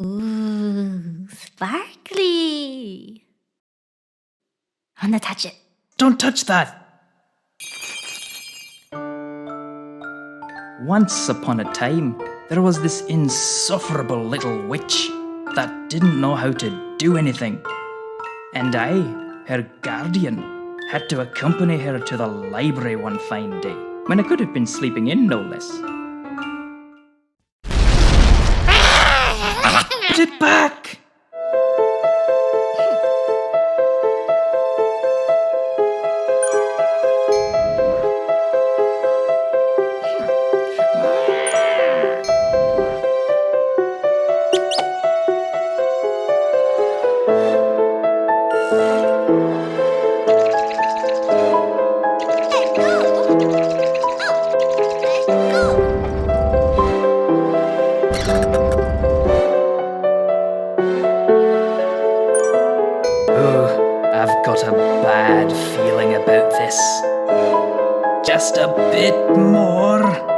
Ooh, sparkly. I'm gonna touch it. Don't touch that! Once upon a time, there was this insufferable little witch that didn't know how to do anything. And I, her guardian, had to accompany her to the library one fine day, when I could have been sleeping in, no less. Put it back! I've got a bad feeling about this. Just a bit more.